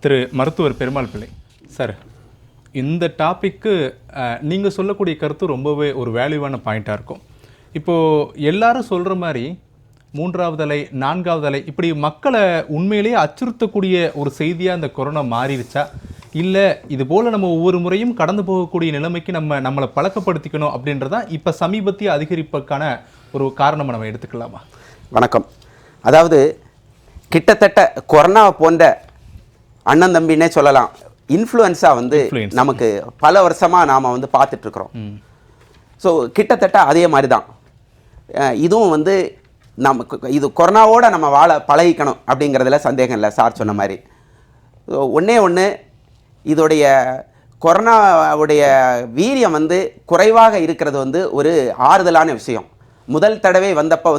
திரு மருத்துவர் பெருமாள் பிள்ளை சார், இந்த டாப்பிக்கு நீங்கள் சொல்லக்கூடிய கருத்து ரொம்பவே ஒரு வேல்யூவான பாயிண்ட்டாக இருக்கும். இப்போது எல்லாரும் சொல்கிற மாதிரி 3வது அலை 4வது அலை இப்படி மக்களை உண்மையிலேயே அச்சுறுத்தக்கூடிய ஒரு செய்தியாக இந்த கொரோனா மாறிடுச்சா, இல்லை இது போல் நம்ம ஒவ்வொரு முறையும் கடந்து போகக்கூடிய நிலைமைக்கு நம்மளை பழக்கப்படுத்திக்கணும் அப்படின்றதான் இப்போ சமீபத்திய அதிகரிப்புக்கான ஒரு காரணமாக நம்ம எடுத்துக்கலாமா? வணக்கம். அதாவது கிட்டத்தட்ட கொரோனா போன்ற அண்ணன் தம்பின்னே சொல்லலாம், இன்ஃப்ளூயன்ஸா நமக்கு பல வருஷமாக நாம் பார்த்துட்ருக்குறோம். ஸோ கிட்டத்தட்ட அதே மாதிரி தான் இதுவும் நமக்கு இது கொரோனாவோட நம்ம வாழ பழகிக்கணும் அப்படிங்கிறதுல சந்தேகம் இல்லை. சார் சொன்ன மாதிரி ஒன்று இதோடைய கொரோனாவுடைய வீரியம் குறைவாக இருக்கிறது ஒரு ஆறுதலான விஷயம். முதல் தடவை வந்தப்போ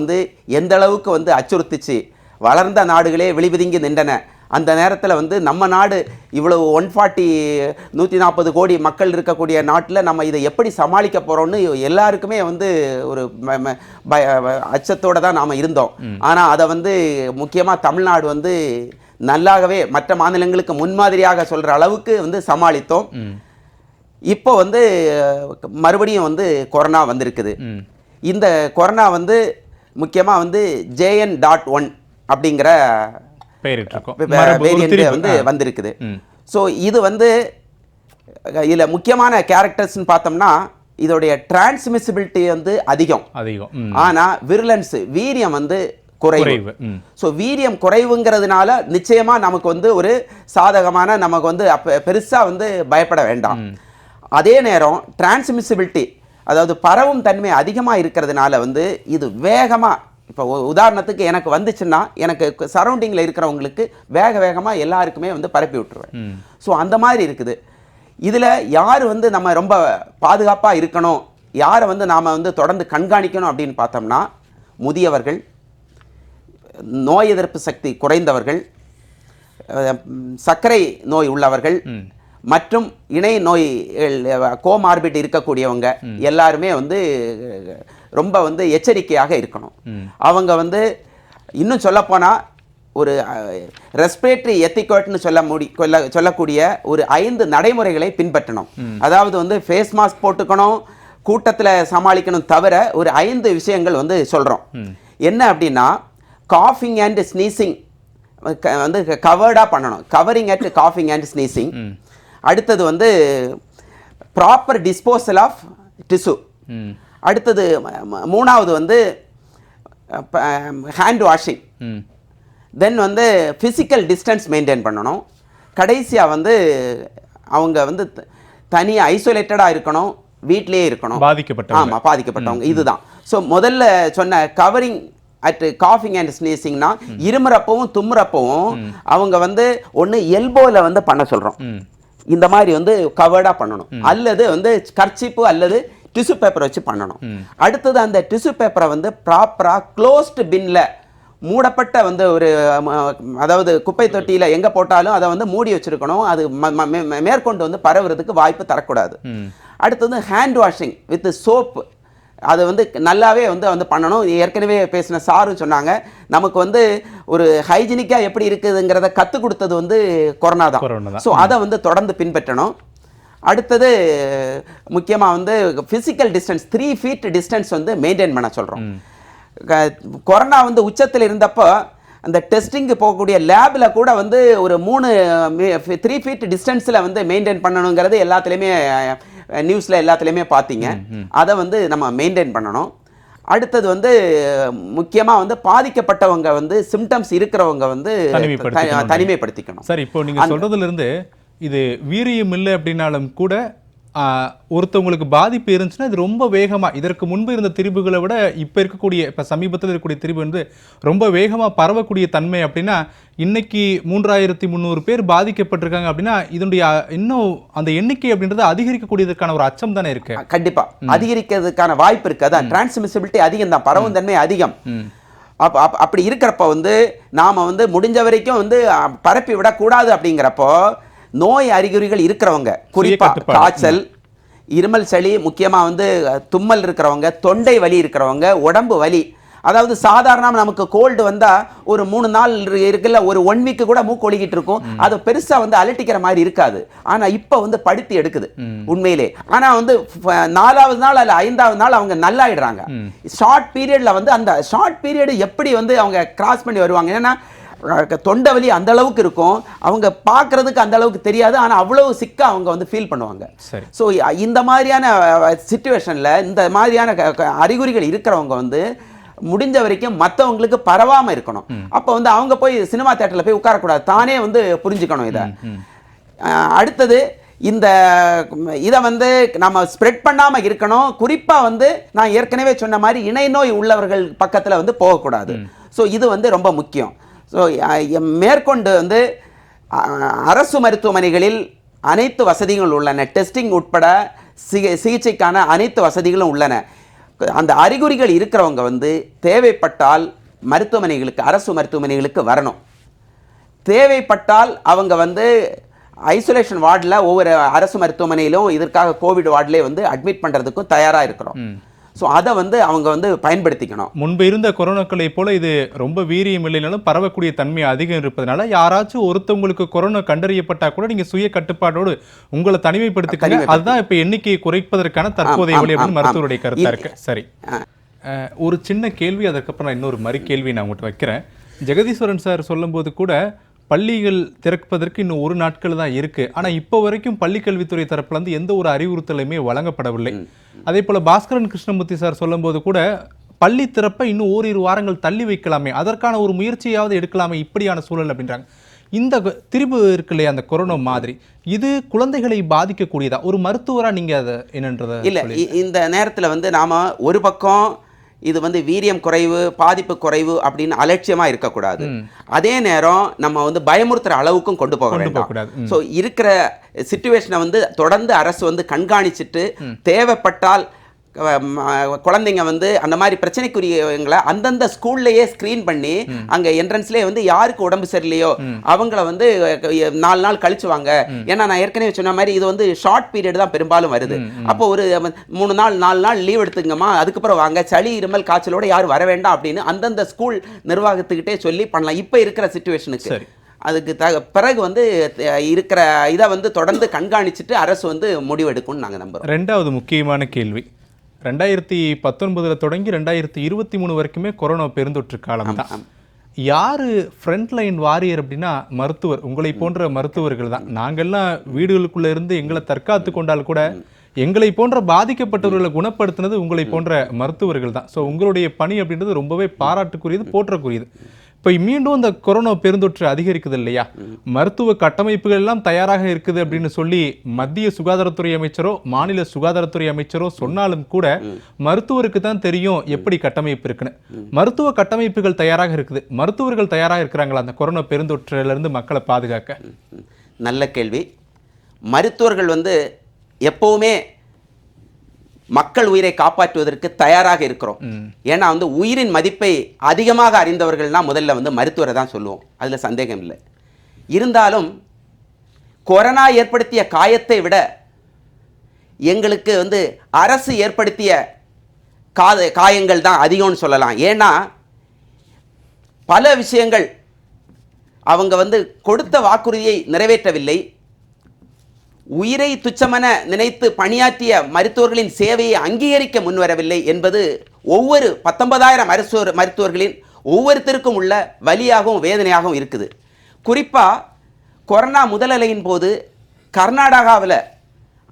எந்த அளவுக்கு அச்சுறுத்திச்சு, வளர்ந்த நாடுகளே விழிபிதுங்கி நின்றன. அந்த நேரத்தில் நம்ம நாடு இவ்வளவு 140 கோடி மக்கள் இருக்கக்கூடிய நாட்டில் நம்ம இதை எப்படி சமாளிக்க போகிறோம்னு எல்லாருக்குமே ஒரு அச்சத்தோடு தான் நாம் இருந்தோம். ஆனால் அதை முக்கியமாக தமிழ்நாடு நல்லாகவே மற்ற மாநிலங்களுக்கு முன்மாதிரியாக சொல்கிற அளவுக்கு சமாளித்தோம். இப்போ மறுபடியும் கொரோனா வந்திருக்குது. இந்த கொரோனா முக்கியமாக JN.1 அப்படிங்கிற வேரியன்ட் வந்திருக்குது. ஸோ இது இதில் முக்கியமான கேரக்டர்ஸ்ன்னு பார்த்தோம்னா இதோடைய டிரான்ஸ்மிசிபிலிட்டி அதிகம், ஆனால் விருலன்ஸ் வீரியம் குறைவு. ஸோ வீரியம் குறைவுங்கிறதுனால நிச்சயமா நமக்கு ஒரு சாதகமான நமக்கு பெருசாக பயப்பட வேண்டாம். அதே நேரம் டிரான்ஸ்மிசிபிலிட்டி அதாவது பரவும் தன்மை அதிகமாக இருக்கிறதுனால இது வேகமாக, இப்போ உதாரணத்துக்கு எனக்கு வந்துச்சுன்னா எனக்கு சரௌண்டிங்கில் இருக்கிறவங்களுக்கு வேகமாக எல்லாருக்குமே பரப்பி விட்டுருவேன். ஸோ அந்த மாதிரி இருக்குது. இதில் யார் நம்ம ரொம்ப பாதுகாப்பாக இருக்கணும், யாரை நாம் தொடர்ந்து கண்காணிக்கணும் அப்படின்னு பார்த்தோம்னா முதியவர்கள், நோய் எதிர்ப்பு சக்தி குறைந்தவர்கள், சர்க்கரை நோய் உள்ளவர்கள் மற்றும் இணை நோய் கோமார்பிட் இருக்கக்கூடியவங்க எல்லாருமே ரொம்ப எச்சரிக்கையாக இருக்கணும். அவங்க இன்னும் சொல்லப்போனால் ஒரு ரெஸ்பிரேட்டரி எத்திக்வேட்னு சொல்லக்கூடிய ஒரு 5 நடைமுறைகளை பின்பற்றணும். அதாவது ஃபேஸ் மாஸ்க் போட்டுக்கணும், கூட்டத்தில் சமாளிக்கணும், தவிர ஒரு 5 விஷயங்கள் சொல்கிறோம். என்ன அப்படின்னா, காஃபிங் அண்ட் ஸ்னீசிங் கவர்டாக பண்ணணும், கவரிங் அட் காஃபிங் அண்ட் ஸ்னீசிங். அடுத்தது ப்ராப்பர் டிஸ்போசல் ஆஃப் டிஷ்யூ. அடுத்தது 3வது ஹேண்ட் வாஷிங். தென் ஃபிசிக்கல் டிஸ்டன்ஸ் மெயின்டைன் பண்ணணும். கடைசியாக அவங்க தனியாக ஐசோலேட்டடாக இருக்கணும், வீட்டிலே இருக்கணும். ஆமாம், பாதிக்கப்பட்டவங்க இதுதான். ஸோ முதல்ல சொன்ன கவரிங் அட் காஃபிங் அண்ட் ஸ்னீசிங்னா இருமுறப்பவும் தும்முறப்பவும் அவங்க ஒன்று எல்போவில் பண்ண சொல்கிறோம். இந்த மாதிரி கவர்டாக பண்ணணும், அல்லது கர்ச்சிப்பு அல்லது டிஷ்யூ பேப்பரை வச்சு பண்ணணும். அடுத்தது அந்த டிஷ்யூ பேப்பரை ப்ராப்பராக க்ளோஸ்டு பின்ல மூடப்பட்ட ஒரு அதாவது குப்பை தொட்டியில் எங்கே போட்டாலும் அதை மூடி வச்சிருக்கணும். அது மேற்கொண்டு பரவுறதுக்கு வாய்ப்பு தரக்கூடாது. அடுத்தது ஹேண்ட் வாஷிங் வித் சோப்பு, அது நல்லாவே பண்ணணும். ஏற்கனவே பேசின சாரு சொன்னாங்க, நமக்கு ஒரு ஹைஜீனிக்காக எப்படி இருக்குதுங்கிறத கற்றுக் கொடுத்தது கொரோனா தான். ஸோ அதை தொடர்ந்து பின்பற்றணும். அடுத்தது முக்கியமாக physical distance 3 feet distance maintain பண்ண சொல்கிறோம். கொரோனா உச்சத்தில் இருந்தப்போ அந்த டெஸ்டிங்கு போகக்கூடிய லேபில் கூட ஒரு 3 feet டிஸ்டன்ஸில் மெயின்டைன் பண்ணணுங்கிறது எல்லாத்துலேயுமே நியூஸில் எல்லாத்துலேயுமே பார்த்தீங்க. அதை நம்ம மெயின்டைன் பண்ணணும். அடுத்தது முக்கியமாக பாதிக்கப்பட்டவங்க சிம்டம்ஸ் இருக்கிறவங்க தனிமைப்படுத்திக்கணும். சார், இப்போ நீங்கள் சொல்கிறதுலேருந்து இது வீரியம் இல்லை அப்படின்னாலும் கூட ஒருத்தவங்களுக்கு பாதிப்பு இருந்துச்சுன்னா இது ரொம்ப வேகமாக, இதற்கு முன்பு இருந்த திரிபுகளை விட இப்போ சமீபத்தில் இருக்கக்கூடிய திரிபு ரொம்ப வேகமாக பரவக்கூடிய தன்மை. அப்படின்னா இன்னைக்கு 3300 பேர் பாதிக்கப்பட்டிருக்காங்க அப்படின்னா இதனுடைய இன்னும் அந்த எண்ணிக்கை அப்படின்றது அதிகரிக்கக்கூடியதற்கான ஒரு அச்சம் தானே இருக்கு. கண்டிப்பாக அதிகரிக்கிறதுக்கான வாய்ப்பு இருக்கு. அதான் டிரான்ஸ்மிசிபிலிட்டி அதிகம் தான், பரவும் தன்மை அதிகம். அப்படி இருக்கிறப்ப நாம முடிஞ்ச வரைக்கும் பரப்பி விடக்கூடாது. அப்படிங்கிறப்போ நோய் அறிகுறிகள் இருக்கிறவங்க, குறிப்பாக காய்ச்சல், இருமல், சளி, முக்கியமாக தும்மல் இருக்கிறவங்க, தொண்டை வலி இருக்கிறவங்க, உடம்பு வலி, அதாவது சாதாரணமாக நமக்கு கோல்டு வந்தால் ஒரு 3 நாள் இருக்குல்ல, ஒரு 1 வீக் கூட மூக்கு ஒழுகிட்டு இருக்கும், அது பெருசாக வந்து அலட்டிக்கிற மாதிரி இருக்காது. ஆனால் இப்போ வந்து படுத்தி எடுக்குது உண்மையிலே. ஆனால் வந்து 4வது நாள் அல்ல 5வது நாள் அவங்க நல்லாயிடுறாங்க. ஷார்ட் பீரியடில் வந்து அந்த ஷார்ட் பீரியடு எப்படி வந்து அவங்க கிராஸ் பண்ணி வருவாங்க, ஏன்னா தொண்டை வலி அந்த அளவுக்கு இருக்கும், அவங்க பார்க்கறதுக்கு அந்த அளவுக்கு தெரியாது, ஆனால் அவ்வளவு சிக்கா அவங்க வந்து ஃபீல் பண்ணுவாங்க. ஸோ இந்த மாதிரியான சிச்சுவேஷனில் இந்த மாதிரியான அறிகுறிகள் இருக்கிறவங்க வந்து முடிஞ்ச வரைக்கும் மற்றவங்களுக்கு பரவாமல் இருக்கணும். அப்போ வந்து அவங்க போய் சினிமா தியேட்டரில் போய் உட்காரக்கூடாது, தானே வந்து புரிஞ்சுக்கணும் இதை. அடுத்தது இந்த இதை வந்து நம்ம ஸ்ப்ரெட் பண்ணாமல் இருக்கணும். குறிப்பாக வந்து நான் ஏற்கனவே சொன்ன மாதிரி இணை நோய் உள்ளவர்கள் பக்கத்தில் வந்து போகக்கூடாது. ஸோ இது வந்து ரொம்ப முக்கியம். ஸோ மேற்கொண்டு வந்து அரசு மருத்துவமனைகளில் அனைத்து வசதிகளும் உள்ளன, டெஸ்டிங் உட்பட சிகிச்சைக்கான அனைத்து வசதிகளும் உள்ளன. அந்த அறிகுறிகள் இருக்கிறவங்க வந்து தேவைப்பட்டால் மருத்துவமனைகளுக்கு, அரசு மருத்துவமனைகளுக்கு வரணும். தேவைப்பட்டால் அவங்க வந்து ஐசோலேஷன் வார்டில் ஒவ்வொரு அரசு மருத்துவமனையிலும் இதற்காக கோவிட் வார்டிலே வந்து அட்மிட் பண்ணுறதுக்கும் தயாராக இருக்கிறோம். ஸோ அதை வந்து அவங்க வந்து பயன்படுத்திக்கணும். முன்பு இருந்த கொரோனாக்களை போல இது ரொம்ப வீரியம் இல்லைனாலும் பரவக்கூடிய தன்மை அதிகம் இருப்பதனால யாராச்சும் ஒருத்தவங்களுக்கு கொரோனா கண்டறியப்பட்டா கூட நீங்க சுய கட்டுப்பாடோடு உங்களை தனிமைப்படுத்திக்கங்க. அதுதான் இப்போ எண்ணிக்கையை குறைப்பதற்கான தற்போதைய வழி அப்படின்னு மருத்துவருடைய கருத்தா இருக்கு. சரி, ஒரு சின்ன கேள்வி, அதுக்கப்புறம் நான் இன்னொரு மறு கேள்வி நான் உங்கள்கிட்ட வைக்கிறேன். ஜெகதீஸ்வரன் சார் சொல்லும்போது கூட பள்ளிகள் திறப்பதற்கு இன்னும் 1 நாட்கள் தான் இருக்கு, ஆனால் இப்போ வரைக்கும் பள்ளிக்கல்வித்துறை தரப்புல இருந்து எந்த ஒரு அறிவுறுத்தலுமே வழங்கப்படவில்லை. அதே போல பாஸ்கரன் கிருஷ்ணமூர்த்தி சார் சொல்லும்போது கூட பள்ளி திறப்பை இன்னும் 1-2 வாரங்கள் தள்ளி வைக்கலாமே, அதற்கான ஒரு முயற்சியாவது எடுக்கலாமே இப்படியான சூழல் அப்படின்றாங்க. இந்த திரிபு இருக்கு இல்லையா, அந்த கொரோனா மாதிரி, இது குழந்தைகளை பாதிக்கக்கூடியதா? ஒரு மருத்துவராக நீங்க அதை என்னன்றத இல்லை, இந்த நேரத்தில் வந்து நாம ஒரு பக்கம் இது வந்து வீரியம் குறைவு, பாதிப்பு குறைவு அப்படின்னு அலட்சியமாக இருக்கக்கூடாது. அதே நேரம் நம்ம வந்து பயமுறுத்துற அளவுக்கும் கொண்டு போக வேண்டாம். ஸோ இருக்கிற சிச்சுவேஷனை வந்து தொடர்ந்து அரசு வந்து கண்காணிச்சுட்டு தேவைப்பட்டால் குழந்தைங்க வந்து அந்த மாதிரி பிரச்சனைக்குரியவங்களை அந்தந்த ஸ்கூல்லையே ஸ்க்ரீன் பண்ணி அங்கே என்ட்ரன்ஸ்லேயே வந்து யாருக்கு உடம்பு சரியில்லையோ அவங்கள வந்து 4 நாள் கழிச்சு வாங்க. ஏன்னா நான் ஏற்கனவே சொன்ன மாதிரி இது வந்து ஷார்ட் பீரியட் தான் பெரும்பாலும் வருது. அப்போ ஒரு 3 நாள் 4 நாள் லீவ் எடுத்துங்கம்மா, அதுக்கப்புறம் வாங்க, சளி இருமல் காய்ச்சலோட யாரும் வர வேண்டாம் அப்படின்னு அந்தந்த ஸ்கூல் நிர்வாகத்துக்கிட்டே சொல்லி பண்ணலாம். இப்போ இருக்கிற சிச்சுவேஷனுக்கு அதுக்கு பிறகு வந்து இருக்கிற இதை வந்து தொடர்ந்து கண்காணிச்சுட்டு அரசு வந்து முடிவெடுக்கும்னு நாங்கள் நம்புகிறோம். 2வது முக்கியமான கேள்வி, 2019 தொடங்கி 2023 வரைக்குமே கொரோனா பெருந்தொற்று காலம் தான். யாரு ஃப்ரண்ட் லைன் வாரியர் அப்படின்னா மருத்துவர், உங்களை போன்ற மருத்துவர்கள் தான். நாங்கள்லாம் வீடுகளுக்குள்ள இருந்து எங்களை தற்காத்து கொண்டால் கூட எங்களை போன்ற பாதிக்கப்பட்டவர்களை குணப்படுத்தினது உங்களை போன்ற மருத்துவர்கள் தான். ஸோ உங்களுடைய பணி அப்படின்றது ரொம்பவே பாராட்டுக்குரியது, போற்றக்கூடியது. இப்போ மீண்டும் இந்த கொரோனா பெருந்தொற்று அதிகரிக்குது இல்லையா, மருத்துவ கட்டமைப்புகள் எல்லாம் தயாராக இருக்குது அப்படின்னு சொல்லி மத்திய சுகாதாரத்துறை அமைச்சரோ மாநில சுகாதாரத்துறை அமைச்சரோ சொன்னாலும் கூட மருத்துவருக்கு தான் தெரியும் எப்படி கட்டமைப்பு இருக்குன்னு. மருத்துவ கட்டமைப்புகள் தயாராக இருக்குது, மருத்துவர்கள் தயாராக இருக்கிறாங்களா அந்த கொரோனா பெருந்தொற்றிலிருந்து மக்களை பாதுகாக்க? நல்ல கேள்வி. மருத்துவர்கள் வந்து எப்பவுமே மக்கள் உயிரை காப்பாற்றுவதற்கு தயாராக இருக்கிறோம். ஏன்னா வந்து உயிரின் மதிப்பை அதிகமாக அறிந்தவர்கள்னா முதல்ல வந்து மருத்துவரை தான் சொல்லுவோம், அதில் சந்தேகம் இல்லை. இருந்தாலும் கொரோனா ஏற்படுத்திய காயத்தை விட எங்களுக்கு வந்து அரசு ஏற்படுத்திய காயங்கள் தான் அதிகம்னு சொல்லலாம். ஏன்னா பல விஷயங்கள் அவங்க வந்து கொடுத்த வாக்குறுதியை நிறைவேற்றவில்லை. உயிரை துச்சமென நினைத்து பணியாற்றிய மருத்துவர்களின் சேவையை அங்கீகரிக்க முன்வரவில்லை என்பது ஒவ்வொரு 19,000 மருத்துவர்களின் ஒவ்வொருத்தருக்கும் உள்ள வலியாகவும் வேதனையாகவும் இருக்குது. குறிப்பாக கொரோனா முதல் அலையின் போது கர்நாடகாவில்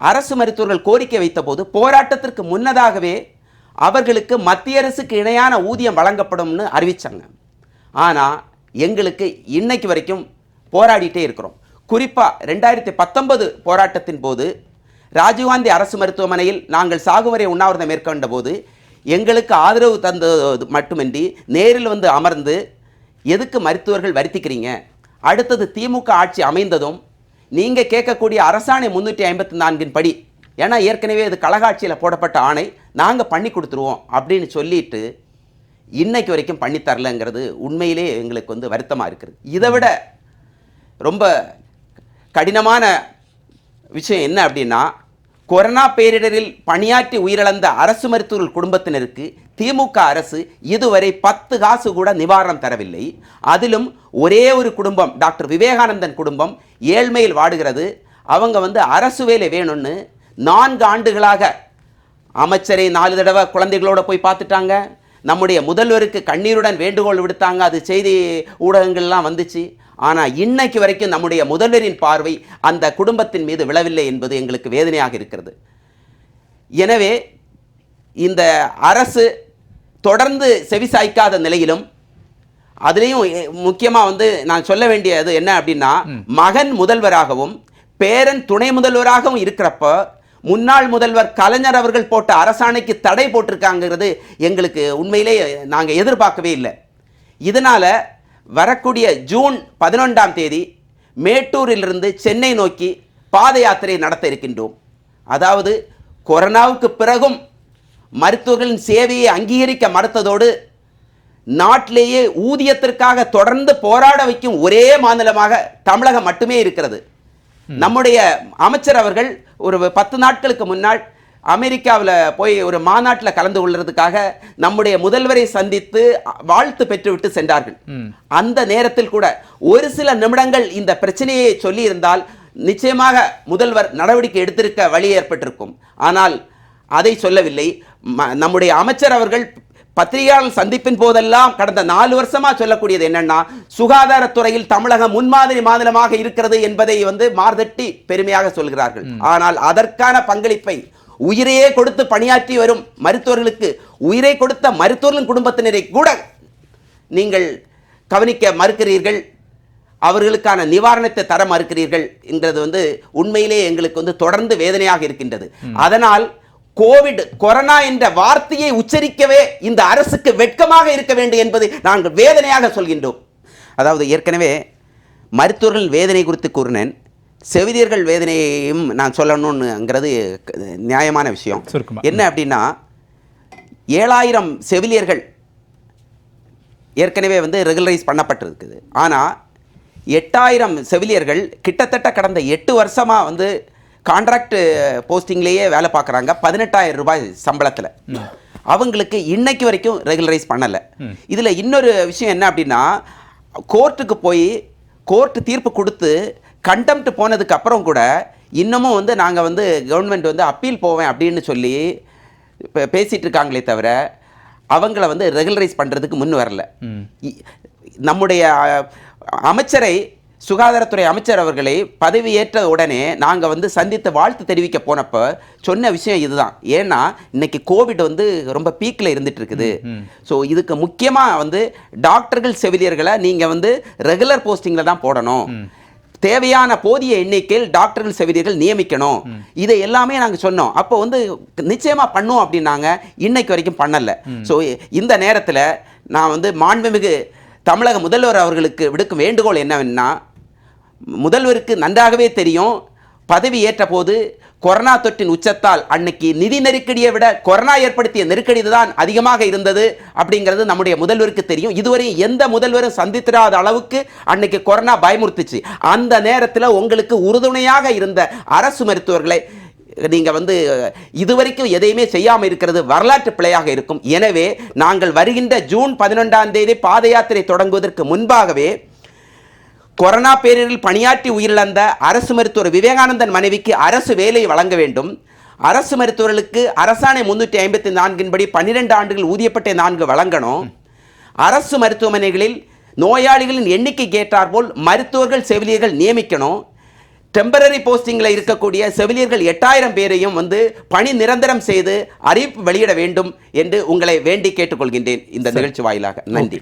அரசு மருத்துவர்கள் கோரிக்கை வைத்த போது போராட்டத்திற்கு முன்னதாகவே அவர்களுக்கு மத்திய அரசுக்கு இணையான ஊதியம் வழங்கப்படும்னு அறிவித்தாங்க. ஆனால் எங்களுக்கு இன்னைக்கு வரைக்கும் போராடிட்டே இருக்கிறோம். குறிப்பாக 2019 போராட்டத்தின் போது ராஜீவ்காந்தி அரசு மருத்துவமனையில் நாங்கள் சாகுவரை உண்ணாவிரதம் மேற்கொண்ட போது எங்களுக்கு ஆதரவு தந்தது மட்டுமின்றி நேரில் வந்து அமர்ந்து எதுக்கு மருத்துவர்கள் வருத்திக்கிறீங்க, அடுத்தது திமுக ஆட்சி அமைந்ததும் நீங்கள் கேட்கக்கூடிய அரசாணை 354 படி, ஏன்னா ஏற்கனவே இது கழகாட்சியில் போடப்பட்ட ஆணை, நாங்கள் பண்ணி கொடுத்துருவோம் அப்படின்னு சொல்லிட்டு இன்னைக்கு வரைக்கும் பண்ணித்தரலங்கிறது உண்மையிலே எங்களுக்கு வந்து வருத்தமாக இருக்குது. இதை விட ரொம்ப கடினமான விஷயம் என்ன அப்படின்னா, கொரோனா பேரிடரில் பணியாற்றி உயிரிழந்த அரசு மருத்துவர்கள் குடும்பத்தினருக்கு திமுக அரசு இதுவரை 10 காசு கூட நிவாரணம் தரவில்லை. அதிலும் ஒரே ஒரு குடும்பம், டாக்டர் விவேகானந்தன் குடும்பம் ஏழ்மையில் வாடுகிறது. அவங்க அரசு வேலை வேணும்னு 4 ஆண்டுகளாக அமைச்சரை 4 தடவை குழந்தைகளோட போய் பார்த்துட்டாங்க. நம்முடைய முதல்வருக்கு கண்ணீருடன் வேண்டுகோள் விடுத்தாங்க. அது செய்தி ஊடகங்கள்லாம் வந்துச்சு. ஆனால் இன்னைக்கு வரைக்கும் நம்முடைய முதல்வரின் பார்வை அந்த குடும்பத்தின் மீது விழவில்லை என்பது எங்களுக்கு வேதனையாக இருக்கிறது. எனவே இந்த அரசு தொடர்ந்து செவிசாய்க்காத நிலையிலும், அதுலேயும் முக்கியமாக நான் சொல்ல வேண்டியது என்ன அப்படின்னா, மகன் முதல்வராகவும் பேரன் துணை முதல்வராகவும் இருக்கிறப்ப முன்னாள் முதல்வர் கலைஞர் அவர்கள் போட்ட அரசாணைக்கு தடை போட்டிருக்காங்கிறது எங்களுக்கு உண்மையிலே நாங்கள் எதிர்பார்க்கவே இல்லை. இதனால் வரக்கூடிய ஜூன் 11ஆம் தேதி மேட்டூரிலிருந்து சென்னை நோக்கி பாத யாத்திரை நடத்த இருக்கின்றோம். அதாவது கொரோனாவுக்கு பிறகும் மருத்துவர்களின் சேவையை அங்கீகரிக்க மறுத்ததோடு நாட்டிலேயே ஊதியத்திற்காக தொடர்ந்து போராட வைக்கும் ஒரே மாநிலமாக தமிழகம் மட்டுமே இருக்கிறது. நம்முடைய அமைச்சர் அவர்கள் ஒரு 10 நாட்களுக்கு முன்னால் அமெரிக்காவில் போய் ஒரு மாநாட்டில் கலந்து கொள்றதுக்காக நம்முடைய முதல்வரை சந்தித்து வாழ்த்து பெற்றுவிட்டு சென்றார்கள். அந்த நேரத்தில் கூட ஒரு சில நிமிடங்கள் இந்த பிரச்சனையை சொல்லி இருந்தால் நிச்சயமாக முதல்வர் நடவடிக்கை எடுத்திருக்க வழி ஏற்பட்டிருக்கும். ஆனால் அதை சொல்லவில்லை. நம்முடைய அமைச்சர் அவர்கள் பத்திரிகையாளர் சந்திப்பின் போதெல்லாம் கடந்த 4 வருஷமா சொல்லக்கூடியது என்னன்னா, சுகாதாரத்துறையில் தமிழகம் முன்மாதிரி மாநிலமாக இருக்கிறது என்பதை மார்தட்டி பெருமையாக சொல்கிறார்கள். ஆனால் அதற்கான பங்களிப்பை உயிரையே கொடுத்து பணியாற்றி வரும் மருத்துவர்களுக்கு, உயிரை கொடுத்த மருத்துவர்களின் குடும்பத்தினரை கூட நீங்கள் கவனிக்க மறுக்கிறீர்கள், அவர்களுக்கான நிவாரணத்தை தர மறுக்கிறீர்கள் என்கிறது உண்மையிலே எங்களுக்கு தொடர்ந்து வேதனையாக இருக்கின்றது. அதனால் கொரோனா என்ற வார்த்தையை உச்சரிக்கவே இந்த அரசுக்கு வெட்கமாக இருக்க வேண்டும் என்பது நாங்கள் வேதனையாக சொல்கின்றோம். அதாவது ஏற்கனவே மருத்துவர்கள் வேதனை குறித்து கூறினேன், செவிலியர்கள் வேதனையையும் நான் சொல்லணும்னுங்கிறது நியாயமான விஷயம். என்ன அப்படின்னா, 7000 செவிலியர்கள் ஏற்கனவே ரெகுலரைஸ் பண்ணப்பட்டிருக்குது. ஆனால் 8000 செவிலியர்கள் கிட்டத்தட்ட கடந்த 8 வருஷமாக கான்ட்ராக்ட் போஸ்டிங்லேயே வேலை பார்க்குறாங்க. 18,000 ரூபாய் சம்பளத்தில். அவங்களுக்கு இன்னைக்கு வரைக்கும் ரெகுலரைஸ் பண்ணலை. இதில் இன்னொரு விஷயம் என்ன அப்படின்னா, கோர்ட்டுக்கு போய் கோர்ட்டு தீர்ப்பு கொடுத்து கண்டெம்ட் போனதுக்கு அப்புறம் கூட இன்னமும் நாங்கள் கவர்மெண்ட் அப்பீல் போவேன் அப்படின்னு சொல்லி பேசிகிட்டு இருக்காங்களே தவிர அவங்கள ரெகுலரைஸ் பண்ணுறதுக்கு முன் வரல. நம்முடைய அமைச்சரை, சுகாதாரத்துறை அமைச்சர் அவர்களை பதவி ஏற்ற உடனே நாங்கள் சந்தித்து வாழ்த்து தெரிவிக்க போனப்போ சொன்ன விஷயம் இதுதான். ஏன்னா இன்னைக்கு கோவிட் ரொம்ப பீக்கில் இருந்துட்டு இருக்குது. ஸோ இதுக்கு முக்கியமாக டாக்டர்கள் செவிலியர்களை நீங்கள் ரெகுலர் போஸ்டிங்கில் தான் போடணும், தேவையான போதிய எண்ணிக்கையில் டாக்டர்கள் செவிலியர்கள் நியமிக்கணும், இதை எல்லாமே நாங்கள் சொன்னோம். அப்போ நிச்சயமாக பண்ணுவோம் அப்படின்னாங்க. இன்னைக்கு வரைக்கும் பண்ணலை. ஸோ இந்த நேரத்தில் நான் மாண்புமிகு தமிழக முதல்வர் அவர்களுக்கு விடுக்கும் வேண்டுகோள் என்னவென்னா, முதல்வருக்கு நன்றாகவே தெரியும், பதவி ஏற்ற போது கொரோனா தொற்றின் உச்சத்தால் அன்னைக்கு நிதி நெருக்கடியை விட கொரோனா ஏற்படுத்திய நெருக்கடி தான் அதிகமாக இருந்தது அப்படிங்கிறது நம்முடைய முதல்வருக்கு தெரியும். இதுவரை எந்த முதல்வரும் சந்தித்திராத அளவுக்கு அன்னைக்கு கொரோனா பயமுறுத்துச்சு. அந்த நேரத்தில் உங்களுக்கு உறுதுணையாக இருந்த அரசு மருத்துவர்களை நீங்கள் இதுவரைக்கும் எதையுமே செய்யாமல் இருக்கிறது வரலாற்று பிழையாக இருக்கும். எனவே நாங்கள் வருகின்ற ஜூன் 11ஆம் தேதி பாத யாத்திரை தொடங்குவதற்கு முன்பாகவே கொரோனா பேரிடரில் பணியாற்றி உயிரிழந்த அரசு மருத்துவர் விவேகானந்தன் மனைவிக்கு அரசு வேலை வழங்க வேண்டும். அரசு மருத்துவர்களுக்கு அரசாணை 354 படி 12 ஆண்டுகள் ஊதியப்பட்ட 4 வழங்கணும். அரசு மருத்துவமனைகளில் நோயாளிகளின் எண்ணிக்கைக்கு ஏற்றாற்போல் மருத்துவர்கள் செவிலியர்கள் நியமிக்கணும். டெம்பரரி போஸ்டிங்கில் இருக்கக்கூடிய செவிலியர்கள் 8000 பேரையும் பணி நிரந்தரம் செய்து அறிவிப்பு வெளியிட வேண்டும் என்று உங்களை வேண்டி கேட்டுக்கொள்கின்றேன் இந்த நிகழ்ச்சி வாயிலாக. நன்றி.